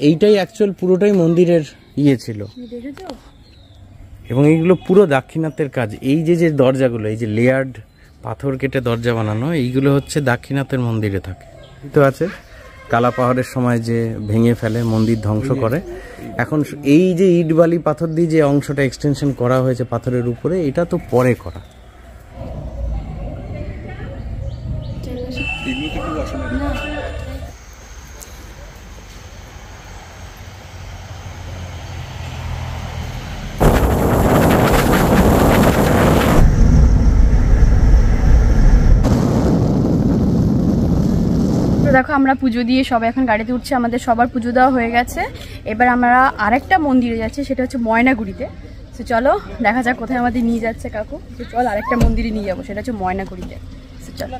এইটাই অ্যাকচুয়াল পুরোটাই মন্দিরের ইয়ে ছিল, এবং এইগুলো পুরো দাক্ষিণাত্যের কাজ। এই যে যে দরজাগুলো, এই যে লেয়ার্ড পাথর কেটে দরজা বানানো, এইগুলো হচ্ছে দাক্ষিণাত্যের মন্দিরে থাকে। তো আছে কালা পাহাড়ের সময় যে ভেঙে ফেলে, মন্দির ধ্বংস করে। এখন এই যে ইট বালি পাথর দিয়ে যে অংশটা এক্সটেনশন করা হয়েছে পাথরের উপরে, এটা তো পরে করা। দেখো আমরা পুজো দিয়ে সবাই এখন গাড়িতে উঠছে, আমাদের সবার পুজো দেওয়া হয়ে গেছে। এবার আমরা আরেকটা মন্দিরে যাচ্ছি, সেটা হচ্ছে ময়নাগুড়িতে। তো চলো দেখা যাক কোথায় আমাদের নিয়ে যাচ্ছে কাকু। তো চল আরেকটা মন্দিরে নিয়ে যাবো, সেটা হচ্ছে ময়নাগুড়িতে। তো চলো।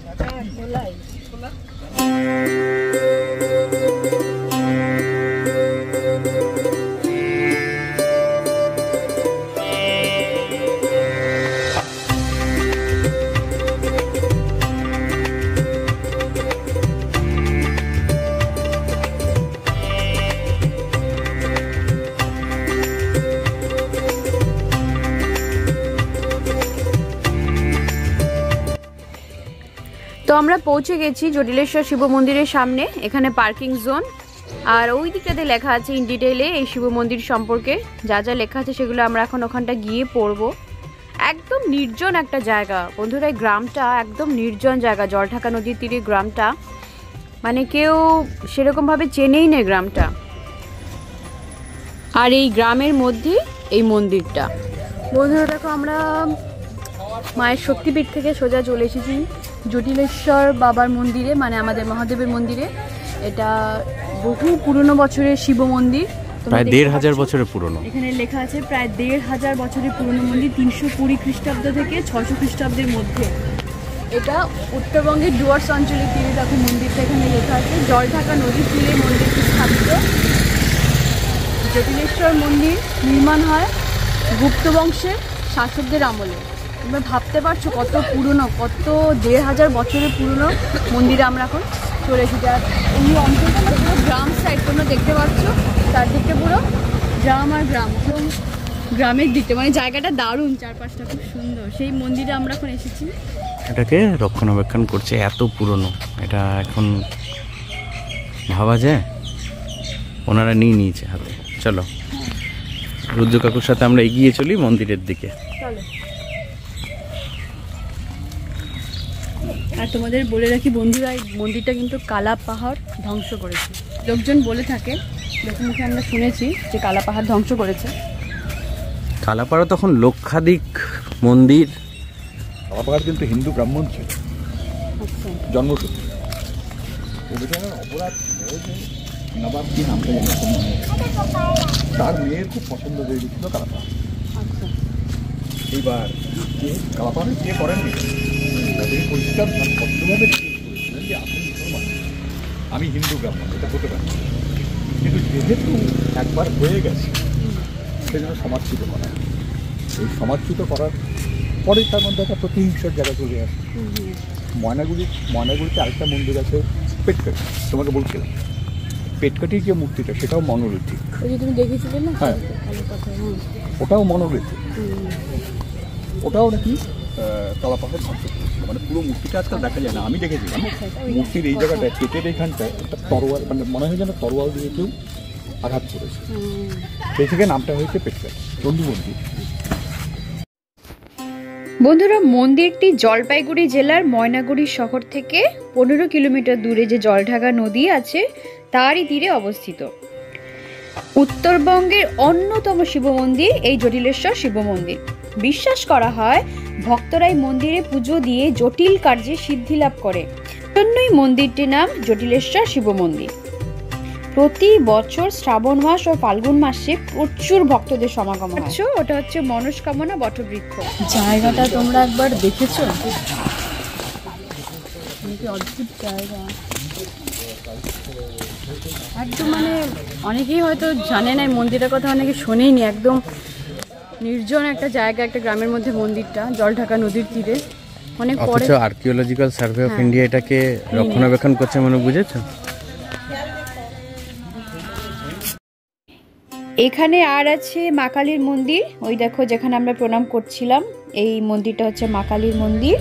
তো আমরা পৌঁছে গেছি জটিলেশ্বর শিব মন্দিরের সামনে। এখানে পার্কিং জোন, আর ওই দিকটাতে লেখা আছে ইন ডিটেইলে এই শিব মন্দির সম্পর্কে যা যা লেখা আছে সেগুলো আমরা এখন ওখানটা গিয়ে পড়বো। একদম নির্জন একটা জায়গা বন্ধুরা, এই গ্রামটা একদম নির্জন জায়গা, জলঢাকা নদীর তীরে গ্রামটা, মানে কেউ সেরকমভাবে চেনেই না গ্রামটা। আর এই গ্রামের মধ্যে এই মন্দিরটা। বন্ধুরা দেখো আমরা মায়ের শক্তিপীঠ থেকে সোজা চলে এসেছি জটিলেশ্বর বাবার মন্দিরে, মানে আমাদের মহাদেবের মন্দিরে। এটা বহু পুরনো বছরের শিব মন্দির, প্রায় ১৫০০ বছরের পুরনো। এখানে লেখা আছে প্রায় ১৫০০ বছরের পুরনো মন্দির, ৩২০ খ্রিস্টাব্দ থেকে ৬০০ খ্রিস্টাব্দের মধ্যে। এটা উত্তরবঙ্গের ডুয়ার্স অঞ্চলের তীরে দেখো মন্দিরটা এখানে লেখা আছে। জলঢাকা নদীর তীরে মন্দিরটি স্থাপিত। জটিলেশ্বর মন্দির নির্মাণ হয় গুপ্ত বংশের শাসকদের আমলে। তোমরা ভাবতে পারছো কত পুরনো, কত ১৫০০ বছরের পুরনো মন্দিরে আমরা এখন চলে এসেছি। আর এই অঞ্চলটা না পুরো গ্রাম সাইড, তোমরা দেখতে পাচ্ছ চারদিকটা পুরো গ্রাম আর গ্রাম, এবং গ্রামের দিকটা মানে জায়গাটা দারুণ, চারপাশটা খুব সুন্দর। সেই মন্দিরে আমরা এখন এসেছি। এটাকে রক্ষণাবেক্ষণ করছে, এত পুরনো এটা এখন ভাবা যায়। ওনারা নিয়ে নিয়েছে হাতে। চলো রুদ্র কাকুর সাথে আমরা এগিয়ে চলি মন্দিরের দিকে। চলো। আর তোমাদের বলে রাখি বন্ধুরা, এই মন্দিরটা কিন্তু কালা পাহাড় ধ্বংস করেছে। লোকজন বলে থাকে, লোকমুখে আমরা শুনেছি যে কালা পাহাড় ধ্বংস করেছে। কালাপাড়া তখন লক্ষাধিক মন্দির। কালাপাহাড় কিন্তু হিন্দু ব্রাহ্মণ ছিল জন্মসূত্রে। অপরাধ নবাব কি নামটা জানি, তার মেয়ের খুব পছন্দ হয়ে গেছিল কালাপাহাড়। এইবার কালাপাহাড়ে বিয়ে করেননি, পরিষ্কার ভদ্রভাবে করেছিলেন যে আপনি মুসলমান, আমি হিন্দু ব্রাহ্মণ, এটা হতে পারে। কিন্তু যেহেতু একবার হয়ে গেছে সেই জন্য সমাজচ্যুত করা। এই সমাজচ্যুত করার পরে তার মধ্যে একটা প্রতিহিংসার জায়গা চলে আসে। ময়নাগুড়িতে আরেকটা মন্দির আছে পেটকাটি, তোমাকে বলছিলাম পেটকাটির যে মূর্তিটা সেটাও মনোলিথিক। তুমি দেখেছিলে না? হ্যাঁ, ওটাও মনোলিথিক। ওটাও নাকি কালাপাহাড় ধ্বংস করেছিল, মানে পুরো মূর্তিটা আজকাল দেখা যায় না। আমি দেখেছিলাম মূর্তির এই জায়গাটায় পেটের এইখানটায় একটা তরোয়াল, মানে মনে হয় যেন তরোয়াল দিয়ে কেউ আঘাত করেছে। সেই থেকে নামটা হয়েছে পেটকাটি চণ্ডী মন্দির। বন্ধুরা মন্দিরটি জলপাইগুড়ি জেলার ময়নাগুড়ি শহর থেকে ১৫ কিলোমিটার দূরে যে জলঢাকা নদী আছে তারই তীরে অবস্থিত। উত্তরবঙ্গের অন্যতম শিব মন্দির এই জটিলেশ্বর শিব মন্দির। বিশ্বাস করা হয় ভক্তরা এই মন্দিরে পুজো দিয়ে জটিল কার্যে সিদ্ধি লাভ করে, জন্যই মন্দিরটির নাম জটিলেশ্বর শিব মন্দির। প্রতি বছর শ্রাবণ মাস ও ফাল্গুন মাসে প্রচুর ভক্তদের সমাগম হয়। ওটা হচ্ছে মনস্কামনা বটবৃক্ষ। জায়গাটা তোমরা একবার দেখেছো? অদ্ভুত জায়গা একদম, মানে অনেকেই হয়তো জানে না এই মন্দিরের কথা, অনেকে শোনেনি। একদম নির্জন একটা জায়গা, একটা গ্রামের মধ্যে মন্দিরটা, জলঢাকা নদীর তীরে। অনেক পরে আর্কিওলজিক্যাল সার্ভে অফ ইন্ডিয়া এটাকে রক্ষণাবেক্ষণ করছে, মানে বুঝেছো? এখানে আর আছে মা কালীর মন্দির, ওই দেখো যেখানে আমরা প্রণাম করছিলাম, এই মন্দিরটা হচ্ছে মা কালীর মন্দির।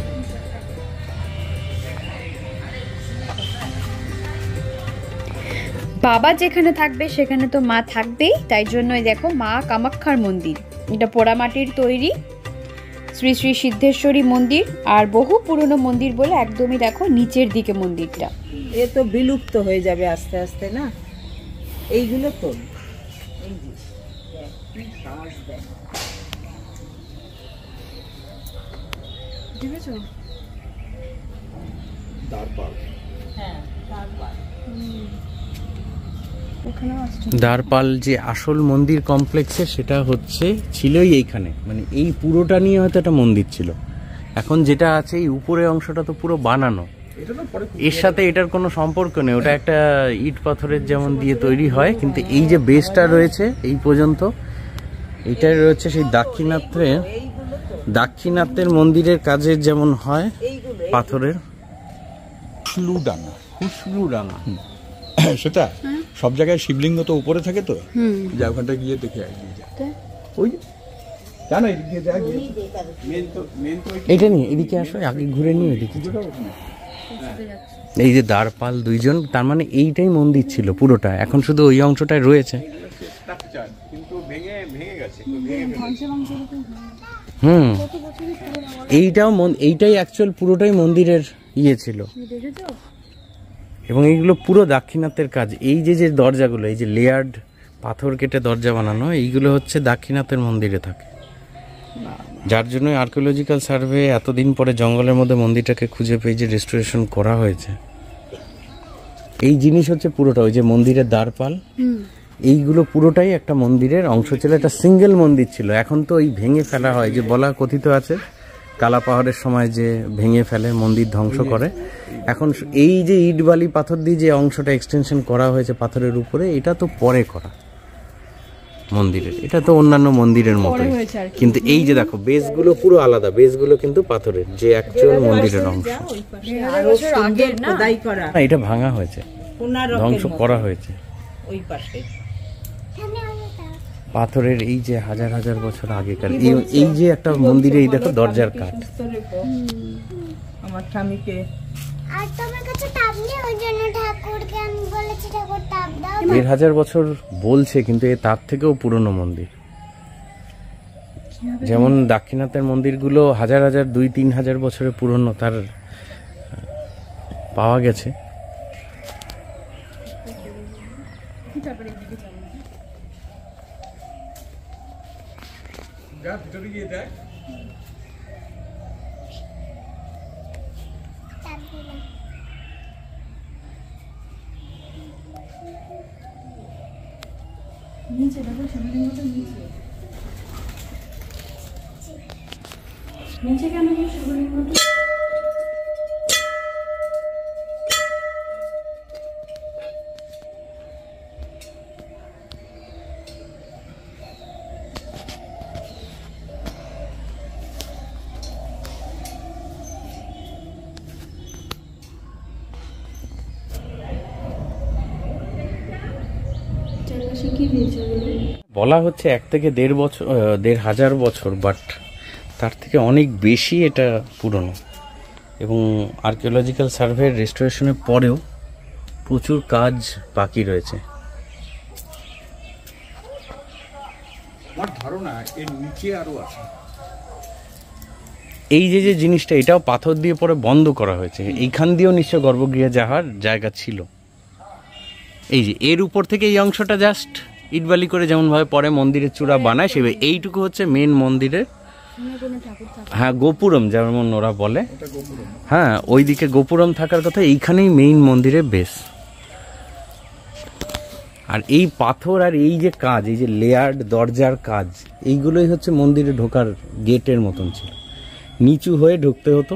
বাবা যেখানে থাকবে সেখানে তো মা থাকবেই, তাই জন্যই দেখো মা কামাক্ষার মন্দির। এটা পোড়ামাটির তৈরি শ্রী শ্রী সিদ্ধেশ্বরী মন্দির, আর বহু পুরনো মন্দির বলে একদমই দেখো নিচের দিকে মন্দিরটা। এ তো বিলুপ্ত হয়ে যাবে আস্তে আস্তে না, এইগুলো তো দ্বারপাল যে আসল মন্দির কমপ্লেক্সে সেটা হচ্ছে ছিলই এইখানে, মানে এই পুরোটা নিয়ে হয়তো একটা মন্দির ছিল। এখন যেটা আছে এই উপরের অংশটা তো পুরো বানানো, এর সাথে এটার কোনো সম্পর্ক নেই। ওটা একটা ইট পাথরের যেমন দিয়ে তৈরি হয়, কিন্তু এই যে বেসটা রয়েছে এই পর্যন্ত এইটাই রয়েছে সেই দাক্ষিণাত্যের মন্দিরের কাজের যেমন হয় পাথরের খুশলুডাঙ্গা সেটা সব জায়গায় শিবলিঙ্গ তো উপরে থাকে, তো যা ওখানটা গিয়ে দেখে ওই জানো এদিকে যা এটা নিয়ে এদিকে আসো, আগে ঘুরে নিয়ে এদিকে। এই যে দ্বারপাল দুইজন, তার মানে এইটাই মন্দির ছিল পুরোটা, এখন শুধু ওই অংশটাই রয়েছে। এইটাই অ্যাকচুয়াল পুরোটাই মন্দিরের ইয়ে ছিল, এবং এইগুলো পুরো দাক্ষিণাত্যের কাজ। এই যে দরজাগুলো, এই যে লেয়ার্ড পাথর কেটে দরজা বানানো, এইগুলো হচ্ছে দাক্ষিণাত্যের মন্দিরে থাকে, যার জন্য আর্কিওলজিক্যাল সার্ভে এতদিন পরে জঙ্গলের মধ্যে মন্দিরটাকে খুঁজে পেয়ে যে রেস্টোরেশন করা হয়েছে। এই জিনিস হচ্ছে পুরোটা, ওই যে মন্দিরের দ্বারপাল, এইগুলো পুরোটাই একটা মন্দিরের অংশ ছিল, একটা সিঙ্গেল মন্দির ছিল। এখন তো এই ভেঙে ফেলা হয়, যে বলা কথিত আছে কালা পাহাড়ের সময় যে ভেঙে ফেলে মন্দির ধ্বংস করে। এখন এই যে ইট বালি পাথর দিয়ে যে অংশটা এক্সটেনশন করা হয়েছে পাথরের উপরে, এটা তো পরে করা মন্দিরের, এটা তো অন্যান্য মন্দিরের মতোই, কিন্তু এই যে দেখো বেসগুলো পুরো আলাদা, বেসগুলো কিন্তু পাথরের, যে অ্যাকচুয়াল মন্দিরের অংশ। এটা ভাঙা হয়েছে, ধ্বংস করা হয়েছে পাথরের, এই যে হাজার হাজার বছর আগেকার। এই যে একটা মন্দিরে এই দেখো দরজার কাঠ, আমার স্বামীকে আর তোমার কাছে তাপ নেই, ওই জন্য ঠাকুরকে আমি বলেছি ঠাকুর তাপ দাও। 1000 বছর বলছে, কিন্তু এ তার থেকেও পুরনো মন্দির। যেমন দাক্ষিণাত্যের মন্দিরগুলো হাজার হাজার 2-3 হাজার বছরের পুরনো তার পাওয়া গেছে। নিচে দেখো শিবলিঙ্গটা নিচে কেন শিবলিঙ্গটা? বলা হচ্ছে 1 থেকে 1.5 বছর, 1,500 বছর, বাট তার থেকে অনেক বেশি এটা পুরনো। এবং আর্কিওলজিক্যাল সার্ভে রেস্টোরেশনের পরেও প্রচুর কাজ বাকি রয়েছে। আমার ধারণা এর নিচে আরো আছে। এই যে জিনিসটা, এটাও পাথর দিয়ে পরে বন্ধ করা হয়েছে, এইখান দিয়েও নিশ্চয় গর্ভগৃহে যাওয়ার জায়গা ছিল। এই যে এর উপর থেকে এই অংশটা জাস্ট ইটবালি করে যেমনভাবে পরে মন্দিরের চূড়া বানায়, সেভাবে এইটুকু হচ্ছে মেন মন্দিরের, হ্যাঁ গোপুরম যেমন ওরা বলে, হ্যাঁ ওইদিকে গোপুরম থাকার কথা, এইখানেই মেইন মন্দিরের বেস। আর এই পাথর আর এই যে কাজ, এই যে লেয়ার্ড দরজার কাজ, এইগুলোই হচ্ছে মন্দিরে ঢোকার গেটের মতন ছিল, নিচু হয়ে ঢুকতে হতো।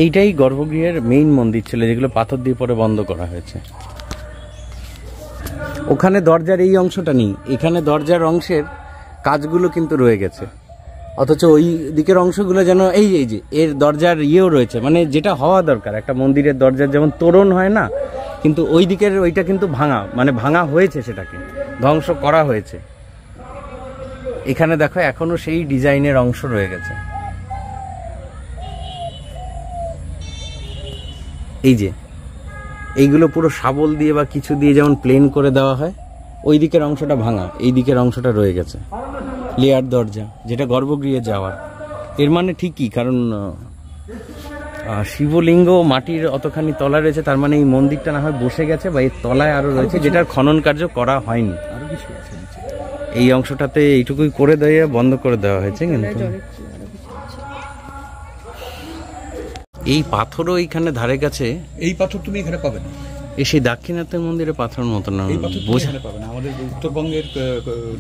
এইটাই গর্ভগৃহের মেইন মন্দির ছিল, যেগুলো পাথর দিয়ে পরে বন্ধ করা হয়েছে। ওখানে দরজার এই অংশটা নেই, এখানে দরজার অংশের কাজগুলো কিন্তু রয়ে গেছে। অথচ ওই দিকের অংশগুলো যেন এই এই যে এর দরজার ইয়েও রয়েছে, মানে যেটা হওয়া দরকার একটা মন্দিরের দরজার যেমন তোরণ হয় না, কিন্তু ওই দিকের ওইটা কিন্তু ভাঙা, মানে ভাঙা হয়েছে, সেটাকে ধ্বংস করা হয়েছে। এখানে দেখো এখনো সেই ডিজাইনের অংশ রয়ে গেছে। এই যে এইগুলো পুরো শাবল দিয়ে বা কিছু দিয়ে যেমন প্লেন করে দেওয়া হয়, ওই দিকের অংশটা ভাঙা, এই দিকের অংশটা রয়ে গেছে। লেয়ার দরজা, যেটা গর্ভগৃহে যাওয়ার। এর মানে ঠিকই, কারণ শিবলিঙ্গ মাটির অতখানি তলা রয়েছে, তার মানে এই মন্দিরটা না হয় বসে গেছে বা এর তলায় আরো রয়েছে, যেটার খনন কার্য করা হয়নি। আরো কিছু আছে নিচে। এই অংশটাতে এইটুকুই করে দেওয়া, বন্ধ করে দেওয়া হয়েছে। কিন্তু এই পাথরও এইখানে ধারে কাছে, এই পাথর তুমি এখানে পাবে না। সেই দাক্ষিণাত্যের মন্দিরে পাথরের মতো না, এই পাথর তুমি এখানে পাবে না। আমাদের উত্তরবঙ্গের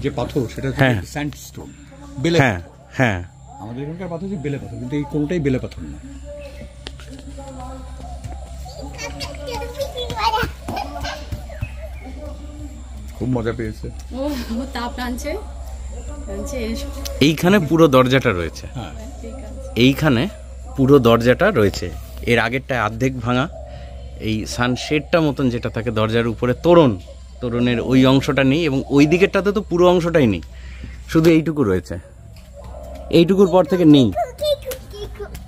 যে পাথর সেটা হচ্ছে স্যান্ডস্টোন, বেলে। হ্যাঁ হ্যাঁ, আমাদের এখানকার পাথর হচ্ছে বেলে পাথর, কিন্তু এই কোনটাই বেলে পাথর না। খুব মজা পেয়েছে। এইখানে পুরো দরজাটা রয়েছে। হ্যাঁ, এইখানে পুরো দরজাটা রয়েছে। এর আগেরটা অর্ধেক ভাঙা, এই সানশেডটা মতন যেটা থাকে দরজার উপরে তোরণের ওই অংশটা নেই, এবং ওই দিকেরটাতে তো পুরো অংশটাই নেই, শুধু এইটুকু রয়েছে। এইটুকুর পর থেকে নেই,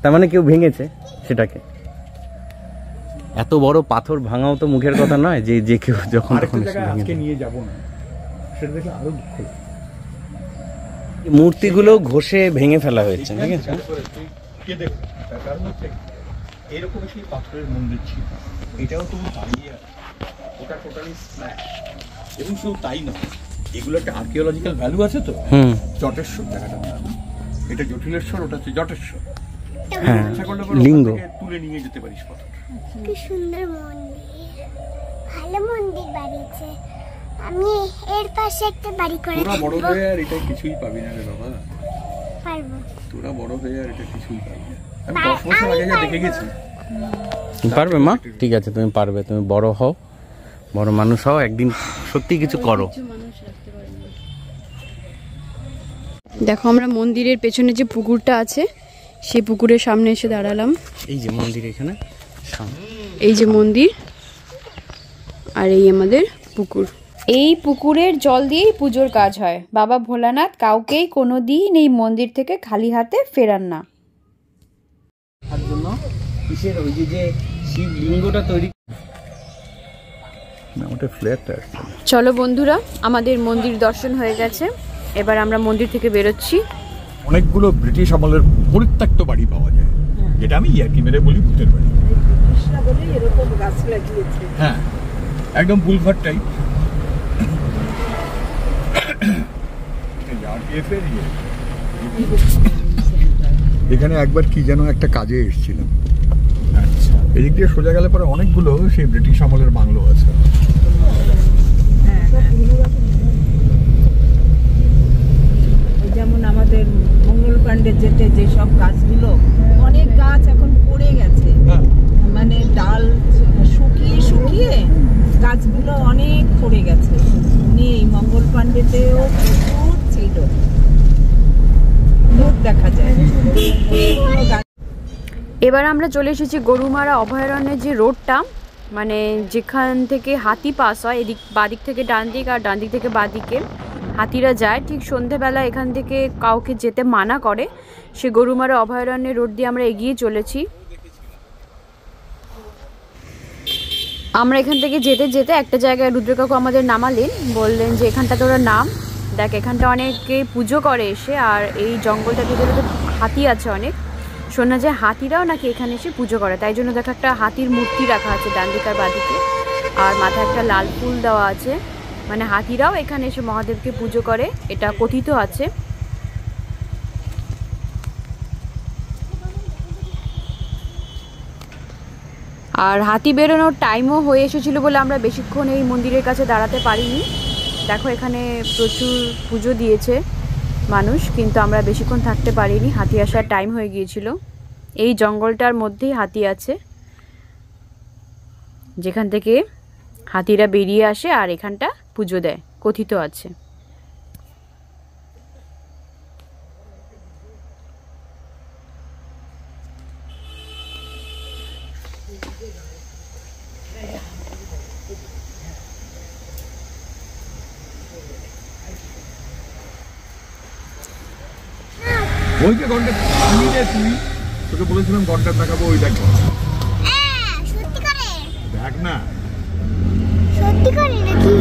তার মানে কেউ ভেঙেছে সেটাকে। এত বড় পাথর ভাঙাও তো মুখের কথা নয়, যে যে কেউ যখন তখন আজকে নিয়ে যাব না, সেটা দেখে আরো দুঃখ লাগে। মূর্তিগুলো ঘষে ভেঙে ফেলা হয়েছে, ঠিক আছে? কে দেখো, তার কারণ হচ্ছে এরকম সেই পাথরের মন্দির ছিল, এটাও তো দাঁড়িয়ে আছে, ওটা টোটালি স্ম্যাশ। এবং শুধু তাই নয়, এগুলো একটা আর্কিওলজিক্যাল ভ্যালু আছে তো। জটেশ্বর জায়গাটার নাম, এটা জটিলেশ্বর, ওটা হচ্ছে জটেশ্বর। হ্যাঁ, ইচ্ছা করলে লিঙ্গ তুলে নিয়ে যেতে পারিস পাথর। কি সুন্দর মন্দির, ভালো মন্দির বাড়িছে। আমি এর পাশে একটা বাড়ি করে তোরা বড় থাকবো। হয়ে আর এটা কিছুই পাবি না রে বাবা, পারবো। তোরা বড় হয়ে আর এটা কিছুই পাবি না। আমি 10 বছর আগে যা দেখে গেছি। পারবে মা, ঠিক আছে, তুমি পারবে, তুমি বড় হও, বড় মানুষ হও, একদিন সত্যি কিছু করো। দেখো আমরা মন্দিরের পেছনে যে পুকুরটা আছে, সেই পুকুরের সামনে এসে দাঁড়ালাম। এই যে মন্দির এখানে সামনে, এই যে মন্দির, আর এই আমাদের পুকুর। এই পুকুরের জল দিয়েই পুজোর কাজ হয়। বাবা ভোলানাথ কাউকেই কোনোদিন এই মন্দির থেকে খালি হাতে ফেরান না। তার জন্য কিসের ওই যে শিবলিঙ্গটা তৈরি, না ওটা ফ্ল্যাটটা আছে। চলো বন্ধুরা, আমাদের মন্দির দর্শন হয়ে গেছে, এবার আমরা মন্দির থেকে বেরোচ্ছি। অনেকগুলো ব্রিটিশ আমলের পরিত্যক্ত বাড়ি পাওয়া যায়, যেটা আমি ইয়ার্কি মেরে বলি ভূতের বাড়ি। এরকম গাছ লাগিয়েছে। হ্যাঁ, একদম বুলভার টাইপ। এখানে একবার কি যেন একটা কাজে এসেছিলাম। আচ্ছা, এদিক দিয়ে সোজা গেলে পরে অনেকগুলো সেই ব্রিটিশ আমলের বাংলো আছে। যেমন আমাদের মঙ্গল পাণ্ডের যেসব গাছগুলো, অনেক গাছ এখন পড়ে গেছে, মানে ডাল শুকিয়ে শুকিয়ে গাছগুলো অনেক পড়ে গেছে। নেই, মঙ্গল পাণ্ডেতেও প্রচুর ছিল, দেখা যায়। এবার আমরা চলে এসেছি গরুমারা অভয়ারণ্যের যে রোডটা, মানে যেখান থেকে হাতি পাস হয়, এদিক বাদিক থেকে ডান দিক আর ডান দিক থেকে বাদিকে হাতিরা যায়। ঠিক সন্ধেবেলা এখান থেকে কাউকে যেতে মানা করে। সে গরুমারা অভয়ারণ্যের রোড দিয়ে আমরা এগিয়ে চলেছি। আমরা এখান থেকে যেতে যেতে একটা জায়গায় রুদ্র কাকু আমাদের নামালেন, বললেন যে এখানটা তোরা নাম দেখ, এখানটা অনেকে পুজো করে এসে, আর এই জঙ্গলটার ভিতরে তো হাতি আছে অনেক, শোনা যায় হাতিরাও নাকি এখানে এসে পুজো করে। তাই জন্য দেখো একটা হাতির মূর্তি রাখা আছে ডান দিক আর বাদিকে, আর মাথায় একটা লাল ফুল দেওয়া আছে, মানে হাতিরাও এখানে এসে মহাদেবকে পুজো করে, এটা কথিত আছে। আর হাতি বেরোনোর টাইমও হয়ে এসেছিলো বলে আমরা বেশিক্ষণ এই মন্দিরের কাছে দাঁড়াতে পারিনি। দেখো এখানে প্রচুর পুজো দিয়েছে মানুষ, কিন্তু আমরা বেশিক্ষণ থাকতে পারিনি, হাতি আসার টাইম হয়ে গিয়েছিল। এই জঙ্গলটার মধ্যেই হাতি আছে, যেখান থেকে হাতিরা বেরিয়ে আসে আর এখানটা পুজো দেয়, কথিত আছে। ওই যে ঘন্টা তুই তোকে বলেছিলাম ঘন্টা দেখাবো, ওই দেখ সত্যি করে দেখ না, সত্যি করে নাকি?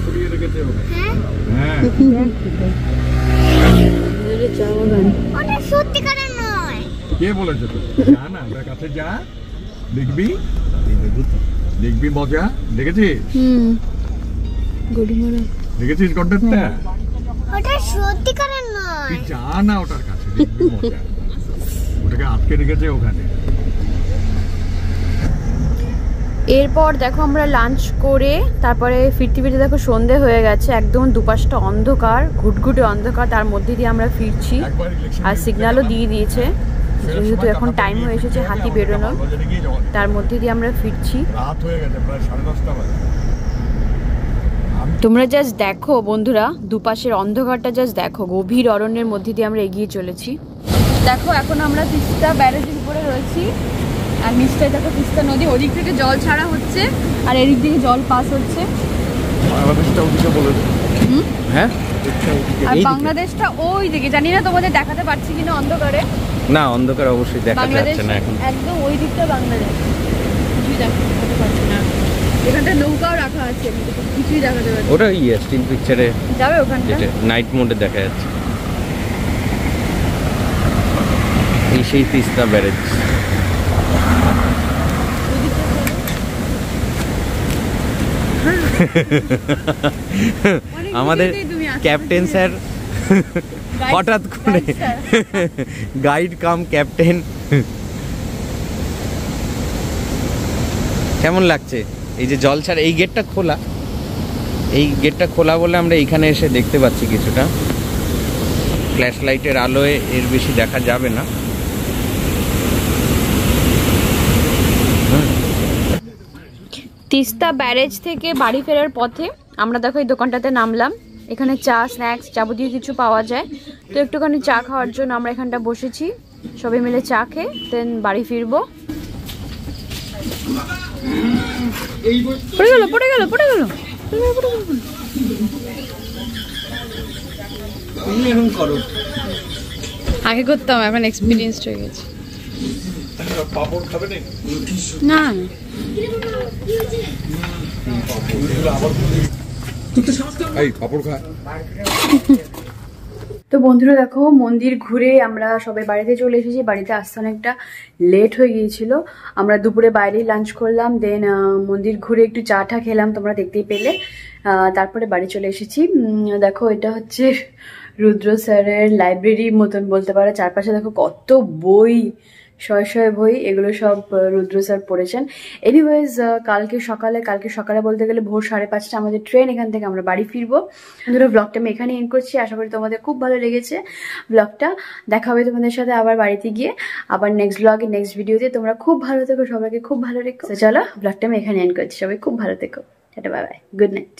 সরিয়ে রেখেছে ওকে। হ্যাঁ ওটা সত্যি করে নয়। কে বলেছে তো? যা না ওটার কাছে যা, দেখবি দেখবি মজা। দেখেছিস? দেখেছিস ঘন্টাটা? ওটা সত্যি করে নয়। তুই যা না ওটার কাছে, দেখবি মজা। ওটাকে আটকে রেখেছে ওখানে। এরপর দেখো আমরা লাঞ্চ করে তারপরে ফিরতে ফিরতে দেখো সন্ধে হয়ে গেছে, একদম দুপাশটা অন্ধকার, ঘুটঘুটে অন্ধকার, তার মধ্যে দিয়ে আমরা ফিরছি। আর সিগন্যালও দিয়ে দিয়েছে, যেহেতু এখন টাইম হয়ে এসেছে হাতি বেরোনোর, তার মধ্যে দিয়ে আমরা ফিরছি। রাত হয়ে গেছে, প্রায় 10:30 বাজে। তোমরা জাস্ট দেখো বন্ধুরা, দুপাশের অন্ধকারটা জাস্ট দেখো, গভীর অরণ্যের মধ্যে দিয়ে আমরা এগিয়ে চলেছি। দেখো এখন আমরা তিস্তা ব্যারেজের উপরে রয়েছি, আর নিচটায় দেখো তিস্তা নদী, ওদিক থেকে জল ছাড়া হচ্ছে আর এদিক থেকে জল পাস হচ্ছে। বাংলাদেশটা ওদিকে বলে দে। হ্যাঁ আর এইদিকে? বাংলাদেশটা ওই দিকে, জানি না তোমাদের দেখাতে পারছি কিনা অন্ধকারে। না, অন্ধকার অবশ্যই দেখা বাংলাদেশ যাচ্ছে না এখন। একদম ওই দিকটা বাংলাদেশ, কিছুই দেখাতে পারছি না। এখানটা নৌকাও রাখা আছে, কিছুই দেখাতে পারছি না। ওটা স্টিল পিকচারে যাবে ওখানটা? যেটা নাইট মোডে দেখা যাচ্ছে। এই সেই তিস্তা ব্যারেজ। আমাদের ক্যাপ্টেন স্যার হঠাৎ করে গাইড কাম ক্যাপ্টেন। কেমন লাগছে এই যে জল ছাড়া? এই গেটটা খোলা, এই গেটটা খোলা বলে আমরা এইখানে এসে দেখতে পাচ্ছি কিছুটা। ফ্ল্যাশ লাইটের আলোয় এর বেশি দেখা যাবে না। তিস্তা ব্যারেজ থেকে বাড়ি ফেরার পথে আমরা দেখো এই দোকানটাতে নামলাম। এখানে চা, স্ন্যাক্স, যাবতীয় কিছু পাওয়া যায়। তো একটুখানি চা খাওয়ার জন্য আমরা এখানটা বসেছি, সবাই মিলে চা খেয়ে দেন বাড়ি ফিরবো। পড়ে গেল পড়ে গেল পড়ে গেল। আগে করতাম, এখন এক্সপিরিয়েন্স হয়ে গেছে। পাপড় খাবে না? না এই পাপড় খা। তো বন্ধুরা দেখো, মন্দির ঘুরে আমরা সবাই বাড়িতে চলে এসেছি। বাড়িতে আসতে অনেকটা লেট হয়ে গিয়েছিল। আমরা দুপুরে বাইরেই লাঞ্চ করলাম, দেন মন্দির ঘুরে একটু চা টা খেলাম, তোমরা দেখতেই পেলে। তারপরে বাড়ি চলে এসেছি। দেখো এটা হচ্ছে রুদ্র স্যারের লাইব্রেরির মতন বলতে পারো। চারপাশে দেখো কত বই, শয়ে শয়ে বই, এগুলো সব রুদ্র স্যার পড়েছেন। এনিওয়েজ কালকে সকালে বলতে গেলে ভোর 5:30 আমাদের ট্রেন, এখান থেকে আমরা বাড়ি ফিরবো। বন্ধুরা ব্লগটা আমি এখানে এন্ড করছি, আশা করি তোমাদের খুব ভালো লেগেছে ব্লগটা। দেখা হবে তোমাদের সাথে আবার বাড়িতে গিয়ে, আবার নেক্সট ব্লগে নেক্সট ভিডিওতে। তোমরা খুব ভালো থেকো, সবাইকে খুব ভালো রেখো। চলো ব্লগটা আমি এখানে এন্ড করছি, সবাই খুব ভালো থেকো, tata bye bye, good night.